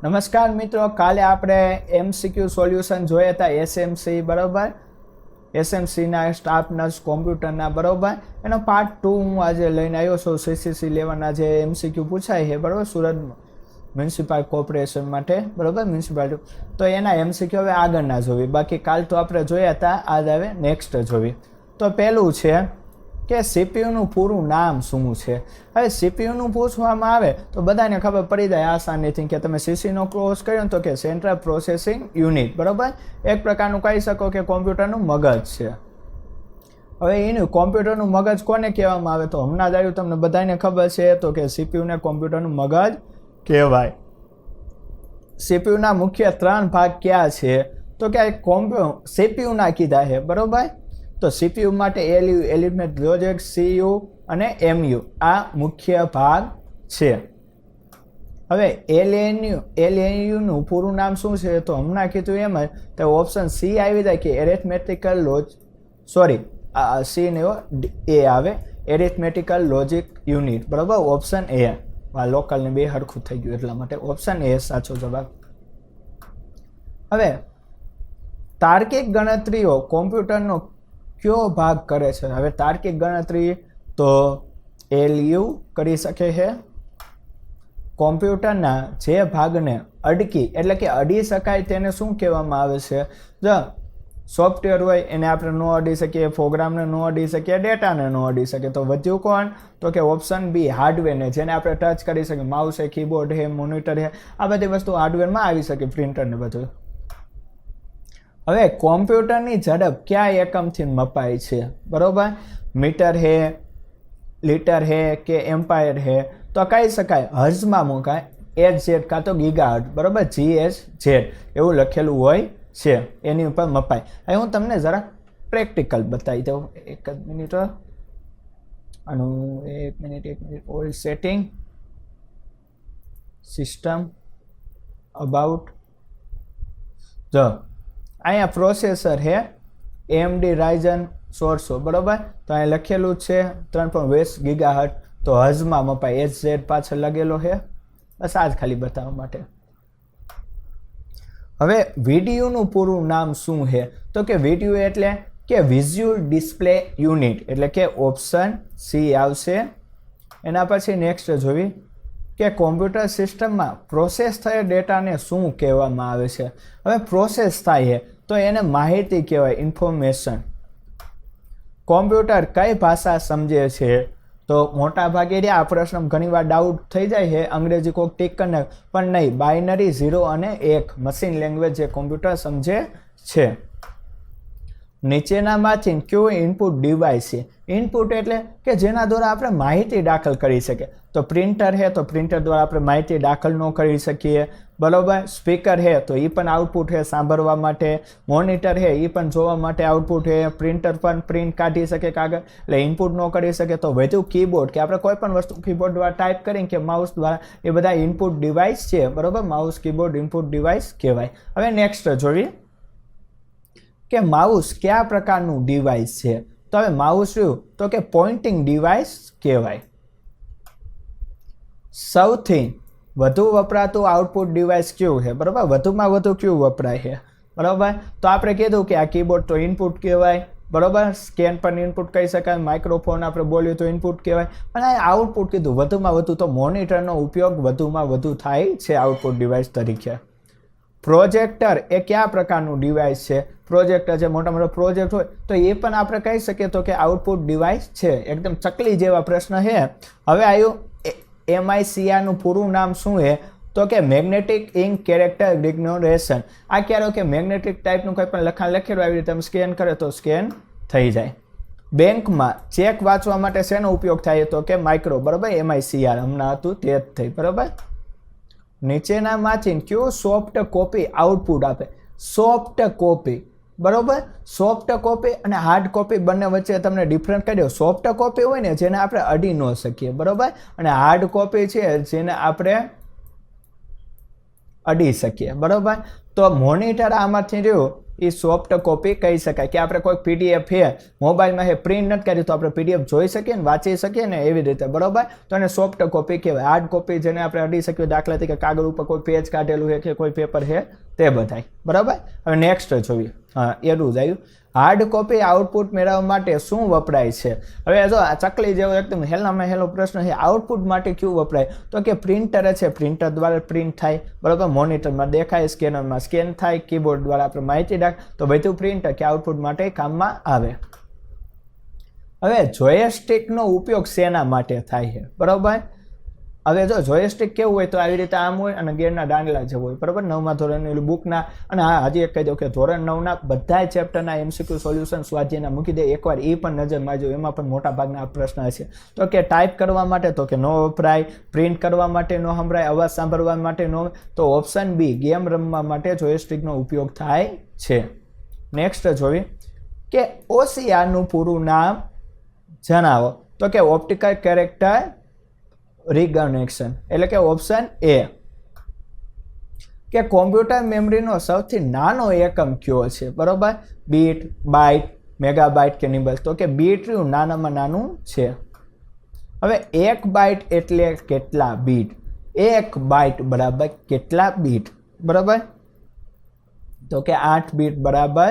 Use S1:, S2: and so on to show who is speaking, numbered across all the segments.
S1: નમસ્કાર મિત્રો, કાલે આપણે MCQ સોલ્યુશન જોયા હતા SMC બરાબર, SMCના સ્ટાફ નર્સ કોમ્પ્યુટરના બરાબર. એનો પાર્ટ 2 હું આજે લઈને આવ્યો છું. CCC લેવાના જે MCQ પૂછાય છે બરાબર, સુરત મ્યુનિસિપલ કોર્પોરેશન માટે બરાબર, મ્યુનિસિપાલિટી. તો એના MCQ હવે આગળના જોવી. બાકી કાલ તો આપણે જોયા હતા, આજ હવે નેક્સ્ટ જોવી. તો પહેલું છે કે CPUનું પૂરું નામ શું છે. હવે CPUનું પૂછવામાં આવે તો બધાને ખબર પડી જાય આસાનીથી કે તમે CCનો કોર્સ કર્યો તો કે સેન્ટ્રલ પ્રોસેસિંગ યુનિટ બરાબર, એક પ્રકારનું કહી શકો કે કોમ્પ્યુટરનું મગજ છે. હવે એનું કોમ્પ્યુટરનું મગજ કોને કહેવામાં આવે તો હમણાં જ આવ્યું, તમને બધાને ખબર છે તો કે CPUને કોમ્પ્યુટરનું મગજ કહેવાય. CPUના મુખ્ય 3 ભાગ કયા છે તો કે CPUના કીધા છે બરાબર. તો CPU માટે ALU એલિમેન્ટ લોજિક, CU અને MU આ મુખ્ય ભાગ છે. હવે LNU પૂરું નામ શું છે તો હમણાં કીધું એમ જ તો ઓપ્શન C આવી જાય કે એરિથમેટિકલ C ને A આવે, એરિથમેટિકલ લોજિક યુનિટ બરાબર, ઓપ્શન A. લોકલને બે હરખું થઈ ગયું એટલા માટે ઓપ્શન A સાચો જવાબ. હવે તાર્કિક ગણતરીઓ કોમ્પ્યુટરનો કયો ભાગ કરે છે. હવે તાર્કિક ગણતરી તો LU કરી શકે છે. કોમ્પ્યુટરના જે ભાગને અડકી એટલે કે અડી શકાય તેને શું કહેવામાં આવે છે. જો સોફ્ટવેર હોય એને આપણે ન અડી શકીએ, પ્રોગ્રામને ન અડી શકીએ, ડેટાને ન અડી શકીએ. તો વધ્યું કોણ તો કે ઓપ્શન B હાર્ડવેરને, જેને આપણે ટચ કરી શકીએ. માઉસ છે, કીબોર્ડ છે, મોનિટર છે, આ બધી વસ્તુ હાર્ડવેરમાં આવી શકે, પ્રિન્ટર ને બધું. હવે કોમ્પ્યુટરની ઝડપ કયા એકમથી મપાય છે બરોબર, મીટર હે, લીટર હે કે એમ્પાયર હે તો કહી શકાય હર્ઝમાં મુકાય, HZ કાં તો ગીગાહર્ટ્ઝ બરોબર, GHZ એવું લખેલું હોય છે, એની ઉપર મપાય. હવે હું તમને જરા પ્રેક્ટિકલ બતાવી દઉં. એક જ મિનિટ, આનું એક minute old setting system about. જો અહીંયા પ્રોસેસર છે AMD Ryzen 1600 બરાબર, તો અહીં લખેલું છે 3.20 ગીગાહર્ટ્ઝ. તો હર્ઝમાં મપાય, HZ પાછળ લગેલો છે, બસ આ જ ખાલી બતાવવા માટે. હવે વિડીયોનું પૂરું નામ શું છે તો કે વિડીયો એટલે કે વિઝ્યુઅલ ડિસ્પ્લે યુનિટ, એટલે કે ઓપ્શન C આવશે. એના પછી નેક્સ્ટ જોવી કે કોમ્પ્યુટર સિસ્ટમમાં પ્રોસેસ થયેલ ડેટાને શું કહેવામાં આવે છે. હવે પ્રોસેસ થાય છે તો એને માહિતી કહેવાય, ઇન્ફોર્મેશન. કોમ્પ્યુટર કઈ ભાષા સમજે છે તો મોટા ભાગે આ પ્રશ્ન ઘણીવાર ડાઉટ થઈ જાય છે, અંગ્રેજી કોક ટીક કરીને, પણ નહીં, બાઇનરી 0 અને 1 મશીન લેંગ્વેજ જે કોમ્પ્યુટર સમજે છે. નીચેનામાંથી કયું ઇનપુટ ડિવાઇસ છે. ઇનપુટ એટલે કે જેના દ્વારા આપણે માહિતી દાખલ કરી શકીએ. તો પ્રિન્ટર છે તો પ્રિન્ટર દ્વારા આપણે માહિતી દાખલ ન કરી શકીએ બરોબર. સ્પીકર છે તો એ પણ આઉટપુટ છે સાંભળવા માટે. મોનિટર છે એ પણ જોવા માટે આઉટપુટ છે. પ્રિન્ટર પણ પ્રિન્ટ કાઢી શકે કાગળ, એટલે ઇનપુટ ન કરી શકે. તો વધુ કીબોર્ડ કે આપણે કોઈ પણ વસ્તુ કીબોર્ડ દ્વારા ટાઈપ કરીને કે માઉસ દ્વારા, એ બધા ઇનપુટ ડિવાઇસ છે બરોબર. માઉસ, કીબોર્ડ ઇનપુટ ડિવાઇસ કહેવાય. હવે નેક્સ્ટ જોઈએ કે માઉસ કયા પ્રકારનું ડિવાઇસ છે. તો હવે માઉસ શું તો કે પોઇન્ટિંગ ડિવાઇસ કહેવાય. સૌથી વધુ વપરાતું આઉટપુટ ડિવાઇસ કયું છે બરાબર, વધુમાં વધુ કયું વપરાય છે બરાબર. તો આપણે કીધું કે આ કીબોર્ડ તો ઇનપુટ કહેવાય બરાબર, સ્કેન પણ ઇનપુટ કહી શકાય, માઇક્રોફોન આપણે બોલ્યું તો ઇનપુટ કહેવાય. અને આ આઉટપુટ કીધું વધુમાં વધુ, તો મોનિટરનો ઉપયોગ વધુમાં વધુ થાય છે આઉટપુટ ડિવાઇસ તરીકે. પ્રોજેક્ટર એ કયા પ્રકારનું ડિવાઇસ છે. પ્રોજેક્ટર જે મોટા મોટા પ્રોજેક્ટ હોય તો એ પણ આપણે કહી શકીએ તો કે આઉટપુટ ડિવાઇસ છે. એકદમ ચકલી જેવા પ્રશ્ન છે. હવે આવ્યું MICR પૂરું નામ શું છે તો કે મેગ્નેટિક ઇન્ક કેરેક્ટર રિકગ્નિશન. આ ક્યારે કે મેગ્નેટિક ટાઈપનું કોઈ પણ લખાણ લખેલું આવી રીતે તમે સ્કેન કરે તો સ્કેન થઈ જાય. બેંકમાં ચેક વાંચવા માટે શેનો ઉપયોગ થાય તો કે માઇક્રો બરાબર, MICR હમણાં હતું તે જ થઈ બરાબર. નીચેનામાંથી કયું સોફ્ટ કોપી આઉટપુટ આપે. સોફ્ટ કોપી બરોબર, સોફ્ટ કોપી અને હાર્ડ કોપી બંને વચ્ચે તમને ડિફરન્સ કરી દો. સોફ્ટ કોપી હોય ને જેને આપણે અડી ન શકીએ બરોબર, અને હાર્ડ કોપી છે જેને આપણે અડી શકીએ બરોબર. તો મોનિટર આમાંથી રહ્યું એ સોફ્ટ કોપી કહી શકાય. કે આપણે કોઈ પીડીએફ છે મોબાઈલમાં છે પ્રિન્ટ નથી કરી તો આપણે પીડીએફ જોઈ શકીએ ને વાંચી શકીએ ને એવી રીતે, બરોબર. તો એને સોફ્ટ કોપી કહેવાય. હાર્ડ કોપી જેને આપણે અડી શકીએ, દાખલા તરીકે કાગળ ઉપર કોઈ પેજ કાઢેલું છે કે કોઈ પેપર છે તે બધાય, બરાબર. હવે નેક્સ્ટ જોઈએ. હા, એટલું જ આવ્યું. હાર્ડ કોપી આઉટપુટ મેળવવા માટે શું વપરાય છે? હવે જો આ ચકલી જેવો એકદમ હેલામાં હેલો પ્રશ્ન છે. આઉટપુટ માટે કયું વપરાય? તો કે પ્રિન્ટર છે, પ્રિન્ટર દ્વારા પ્રિન્ટ થાય, બરાબર. મોનિટરમાં દેખાય, સ્કેનરમાં સ્કેન થાય, કીબોર્ડ દ્વારા આપણે માહિતી નાખ, તો બધું પ્રિન્ટર કે આઉટપુટ માટે કામમાં આવે. હવે જોયસ્ટિકનો ઉપયોગ શેના માટે થાય છે? બરાબર. હવે જો જોયસ્ટિક કેવું હોય તો આવી રીતે આમ હોય અને ગેરના દાંડલા જેવું હોય, બરાબર. 9મા ધોરણની બુકના, અને હા હજી એક કહી દઉં કે ધોરણ 9ના બધા ચેપ્ટરના MCQ સોલ્યુશન સ્વાધ્યાયના મૂકી દે, એકવાર એ પણ નજર મારજો, એમાં પણ મોટા ભાગના આ પ્રશ્ન હશે. તો કે ટાઈપ કરવા માટે તો કે નો વપરાય, પ્રિન્ટ કરવા માટે નો સંભળાય, અવાજ સાંભળવા માટે નો, તો ઓપ્શન બી ગેમ રમવા માટે જોયસ્ટિકનો ઉપયોગ થાય છે. નેક્સ્ટ જોઈએ કે OCRનું પૂરું નામ જણાવો. તો કે ઓપ્ટિકલ કેરેક્ટર રિકગ્નિશન, એટલે કે ઓપ્શન એ. કે કોમ્પ્યુટર મેમરીનો સૌથી નાનો એકમ કયો છે? બરોબર. બીટ, બાઇટ, મેગાબાઇટ કે નિબલ? તો કે બીટ નાનામાં નાનું છે. હવે 1 બાઇટ એટલે કેટલા બીટ? 1 બાઇટ બરાબર કેટલા બીટ? બરાબર. તો કે 8 બીટ બરાબર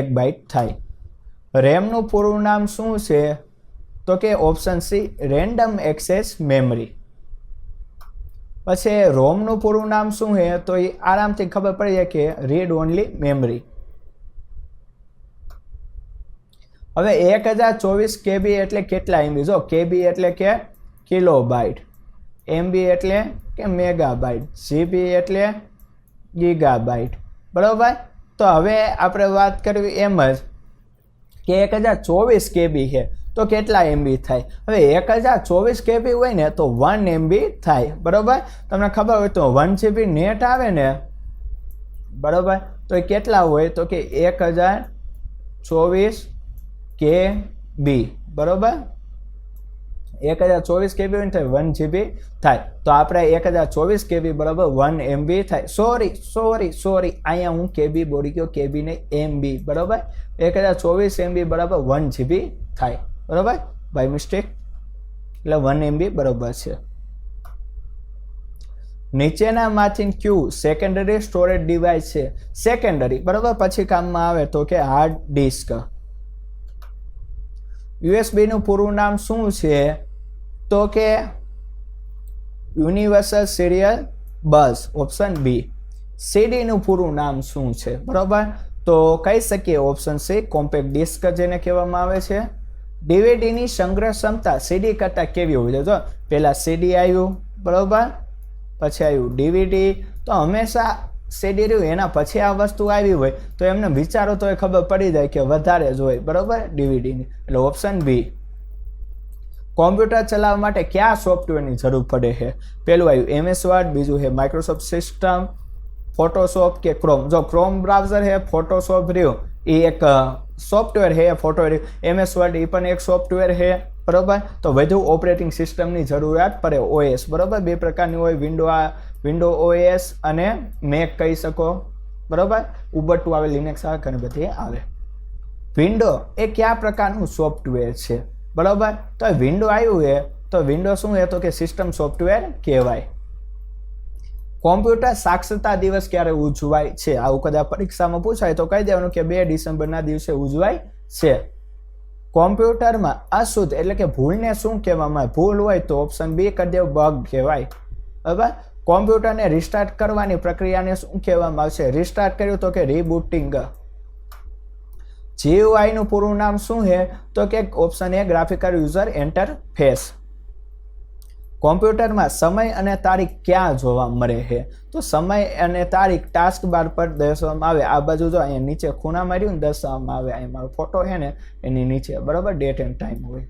S1: 1 બાઇટ થાય. રેમનું પૂરું નામ શું છે? તો કે option C random access memory. પછી રોમનું પૂરું નામ શું છે? તો એ આરામથી ખબર પડી જાય કે રીડ ઓનલી મેમરી. હવે 1024 KB એટલે કેટલા MB? જો KB એટલે કે કિલોબાઇટ, MB એટલે કે મેગાબાઇટ, GB એટલે ગીગાબાઇટ, બરાબર. તો હવે આપણે વાત કરવી એમ જ કે 1024 KB છે તો કેટલા MB થાય? હવે 1024 KB હોય ને તો 1 MB થાય, બરાબર. તમને ખબર હોય તો 1 GB નેટ આવે ને, બરાબર, તો એ કેટલા હોય? તો કે 1024 KB, બરાબર. 1024 KB હોય ને તો 1 GB થાય. તો આપણે 1024 KB બરાબર 1 MB થાય. સોરી અહીંયા હું KB બોલી ગયો, KB ને MB, બરાબર. 1024 MB બરાબર 1 GB થાય, બરાબર, બાય મિસ્ટેક, એટલે 1 MB બરાબર છે. નીચેનામાંથી કયું સેકન્ડરી સ્ટોરેજ ડિવાઇસ છે? સેકન્ડરી, બરાબર, પછી કામમાં આવે તો કે હાર્ડ ડિસ્ક. USB નું પૂરું નામ શું છે? તો કે યુનિવર્સલ સિરિયલ બસ, ઓપ્શન બી. CD નું પૂરું નામ શું છે? બરાબર, તો કહી શકીએ ઓપ્શન સી કોમ્પેક્ટ ડિસ્ક જેને કહેવામાં આવે છે. DVD ની સંગ્રહ ક્ષમતા CD કરતાં કેવી હોય? તો પહેલા CD આવ્યું, બરાબર, પછી આવ્યું DVD. તો હંમેશા CD રહ્યું એના પછી આ વસ્તુ આવી હોય તો એમને વિચારો તો એ ખબર પડી જાય કે વધારે જ હોય, બરાબર, DVD ની. એટલે ઓપ્શન બી. કોમ્પ્યુટર ચલાવવા માટે કયા સોફ્ટવેરની જરૂર પડે છે? પહેલું આવ્યું MS Word, બીજું છે માઇક્રોસોફ્ટ સિસ્ટમ, ફોટોશોપ કે ક્રોમ? જો ક્રોમ બ્રાઉઝર છે, ફોટોશોપ રહ્યું એ એક સોફ્ટવેર છે, ફોટો MS Word એ પણ એક સોફ્ટવેર છે, બરાબર. તો વધુ ઓપરેટિંગ સિસ્ટમની જરૂરિયાત પડે, OS, બરાબર. બે પ્રકારની હોય, વિન્ડો OS અને મેક કહી શકો, બરાબર. ઉબન્ટુ આવે, લિનક્સ આવે, ઘણી બધી આવે. વિન્ડો એ કયા પ્રકારનું સોફ્ટવેર છે? બરાબર. તો વિન્ડો આવ્યું છે તો વિન્ડો શું છે? તો કે સિસ્ટમ સોફ્ટવેર કહેવાય. કોમ્પ્યુટર સાક્ષરતા દિવસ ક્યારે ઉજવાય છે? આવું કદાચ પરીક્ષામાં પૂછાય તો કહી દેવાનું કે 2 ડિસેમ્બરના દિવસે ઉજવાય છે. કોમ્પ્યુટરમાં અશુદ્ધ એટલે કે ભૂલને શું કહેવામાં આવે? ભૂલ હોય તો ઓપ્શન બી કરી દેવ, બગ કહેવાય, બરાબર. કોમ્પ્યુટરને રિસ્ટાર્ટ કરવાની પ્રક્રિયાને શું કહેવામાં આવશે? રિસ્ટાર્ટ કર્યું તો કે રીબૂટિંગ. GUI નું પૂરું નામ શું છે? તો કે option A graphical user interface. કોમ્પ્યુટરમાં સમય અને તારીખ ક્યાં જોવા મળે છે? તો સમય અને તારીખ ટાસ્ક બાર પર દર્શાવવામાં આવે. આ બાજુ જો અહીંયા નીચે ખૂણા માર્યું ને દર્શાવવામાં આવે, અહીં મારો ફોટો છે ને એની નીચે, બરાબર, ડેટ એન્ડ ટાઈમ હોય.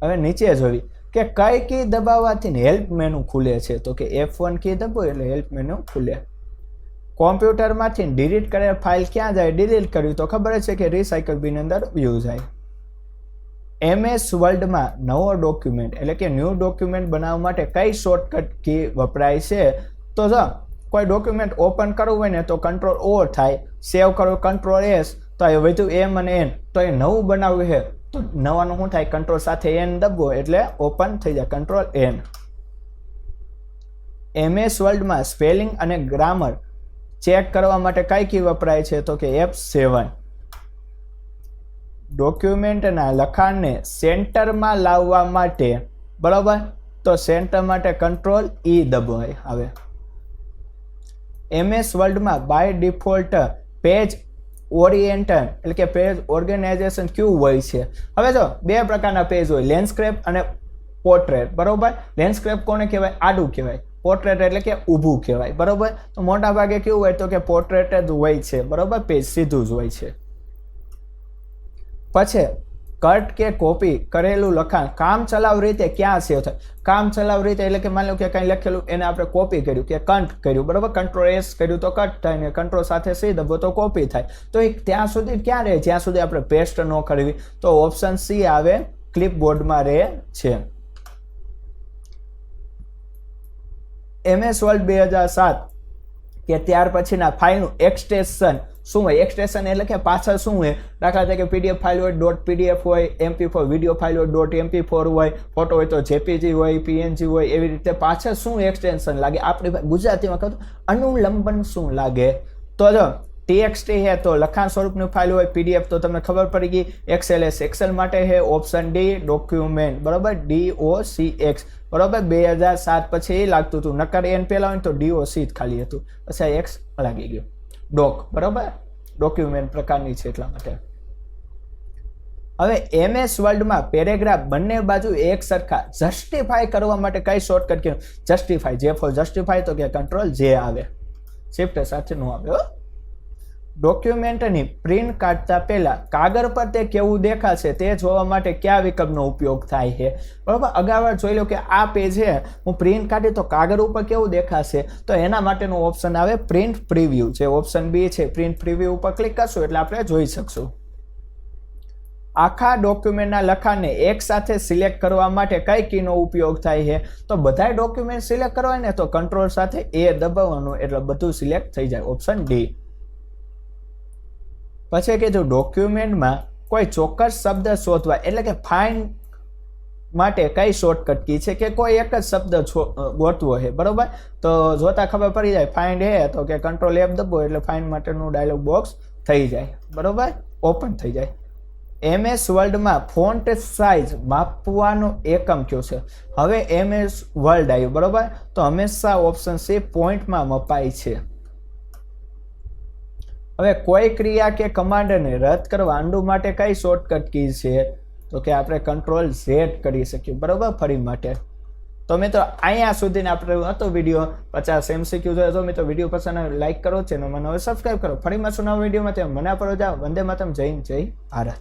S1: હવે નીચે જોવી કે કઈ કી દબાવવાથી હેલ્પ મેનુ ખુલે છે? તો કે F1 કી દબાવો એટલે હેલ્પ મેનુ ખુલે. કોમ્પ્યુટરમાંથી ડિલીટ કરેલ ફાઇલ ક્યાં જાય? ડિલીટ કર્યું તો ખબર છે કે રિસાયકલ બિન અંદર વ્યૂ જાય. MS વર્લ્ડમાં નવો ડોક્યુમેન્ટ એટલે કે ન્યૂ ડોક્યુમેન્ટ બનાવવા માટે કઈ શોર્ટકટ કી વપરાય છે? તો જો કોઈ ડોક્યુમેન્ટ ઓપન કરવું હોય ને તો કંટ્રોલ ઓ થાય, સેવ કરવું કંટ્રોલ એસ, તો એ વધ્યું એમ અને એન, તો એ નવું બનાવ્યું છે તો નવાનું શું થાય, કંટ્રોલ સાથે એન દબવો એટલે ઓપન થઈ જાય કંટ્રોલ એન. MS વર્લ્ડમાં સ્પેલિંગ અને ગ્રામર ચેક કરવા માટે કઈ કી વપરાય છે તો કે F7. ડોક્યુમેન્ટના લખાણને સેન્ટરમાં લાવવા માટે બરાબર તો સેન્ટર માટે કંટ્રોલ ઈ દબાય. હવે MS વર્લ્ડમાં બાય ડિફોલ્ટ પેજ ઓરિએન્ટેડ એટલે કે પેજ ઓર્ગેનાઇઝેશન ક્યુ હોય છે. હવે જો બે પ્રકારના પેજ હોય, લેન્ડસ્કેપ અને પોર્ટ્રેટ. બરોબર, લેન્ડસ્કેપ કોને કહેવાય, આડું કહેવાય. પોર્ટ્રેટ એટલે કે ઊભું કહેવાય. બરોબર, તો મોટા ભાગે કેવું હોય તો કે પોર્ટ્રેટ જ હોય છે. બરોબર, પેજ સીધું જ હોય છે. પછી કટ કે કોપી કરેલું લખાણ કામ ચલાવ રીતે ક્યાં સેવ થાય. કામ ચલાવ રીતે એટલે કે માની લો કે કંઈ લખેલું એને આપણે કોપી કર્યું કે કટ કર્યું, બરોબર, કંટ્રોલ એસ કર્યું તો કટ થાય ને કંટ્રોલ સાથે સી દબો તો કોપી થાય. તો એ ત્યાં સુધી ક્યાં રહે, જ્યાં સુધી આપણે પેસ્ટ ન કરવી. તો ઓપ્શન સી આવે, ક્લિપબોર્ડમાં રહે છે. MS વર્લ્ડ 2007 કે ત્યાર પછીના ફાઇલનું એક્સટેન્શન શું હોય. એક્સટેન્શન એટલે કે પાછળ શું હોય, દાખલા તરીકે PDF ફાઇલ હોય .pdf હોય, MP4 વિડીયો ફાઇલ હોય .mp4 હોય, ફોટો હોય તો JPG હોય, PNG હોય, એવી રીતે પાછળ શું એક્સટેન્શન લાગે. આપણે ગુજરાતીમાં કહું અનુલંબન શું લાગે. તો જો TXT है तो લખાણ સ્વરૂપની ફાઇલ હોય, PDF તો તમને ખબર પડી ગઈ, XLS એક્સેલ માટે है, ઓપ્શન ડી ડોક્યુમેન્ટ. બરોબર, DOCX. બરોબર, 2007 પછી એ લાગતું હતું, નકર એન પહેલા હોય તો DOC જ ખાલી હતું, પછી એક્સ લાગી ગયું. ડોક બરોબર ડોક્યુમેન્ટ પ્રકારની છે એટલા માટે. હવે MS વર્લ્ડમાં પેરેગ્રાફ બંને બાજુ એક સરખા જસ્ટિફાય કરવા માટે કઈ શોર્ટકટ કે જસ્ટિફાય, જે ફોર જસ્ટિફાય તો કે કંટ્રોલ જે આવે, શિફ્ટ સાથે નો આવે. ડોક્યુમેન્ટની પ્રિન્ટ કાઢતા પહેલા કાગળ પર તે કેવું દેખાશે તે જોવા માટે કયા વિકલ્પનો ઉપયોગ થાય છે. બરાબર, અગાઉ જોઈ લો કે આ પેજ છે, હું પ્રિન્ટ કાઢી તો કાગળ ઉપર કેવું દેખાશે, તો એના માટેનો ઓપ્શન આવે પ્રિન્ટ પ્રિવ્યુ, જે ઓપ્શન બી છે. પ્રિન્ટ પ્રિવ્યુ ઉપર ક્લિક કરશું એટલે આપણે જોઈ શકશું. આખા ડોક્યુમેન્ટના લખાણને એક સાથે સિલેક્ટ કરવા માટે કઈ કીનો ઉપયોગ થાય છે, તો બધા ડોક્યુમેન્ટ સિલેક્ટ કરવા હોય ને તો કંટ્રોલ સાથે એ દબાવવાનું એટલે બધું સિલેક્ટ થઈ જાય, ઓપ્શન ડી. પછી કીધું ડોક્યુમેન્ટમાં કોઈ ચોક્કસ શબ્દ શોધવા એટલે કે ફાઇન્ડ માટે કઈ શોર્ટકટ કી છે કે કોઈ એક જ શબ્દ ગોતવો છે. બરોબર, તો જોતા ખબર પડી જાય ફાઇન્ડ હે તો કે કંટ્રોલ F દબો એટલે ફાઇન્ડ માટેનું ડાયલોગ બોક્સ થઈ જાય. બરોબર, ઓપન થઈ જાય. MS વર્લ્ડમાં ફોન્ટ સાઇઝ માપવાનો એકમ કયો છે. હવે MS વર્લ્ડ આવ્યું. બરોબર, તો હંમેશા ઓપ્શન સી પોઈન્ટમાં મપાય છે. હવે કોઈ ક્રિયા કે કમાન્ડને રદ કરવા આંડુ માટે કઈ શોર્ટકટ કી છે, તો કે આપણે કંટ્રોલ Z કરી શકીએ. બરોબર, ફરી માટે. તો મિત્રો અહીંયા સુધીને આપણે હતો વિડીયો 50 MCQ જોયો. તો મિત્રો વિડીયો પસંદ આવે લાઈક કરો, ચેનલમાં નવો સબસ્ક્રાઈબ કરો. ફરી મળશું નવા વિડીયોમાં. ત્યાં મને પર જાઓ. વંદે માતરમ, જય હિન્દ, જય ભારત.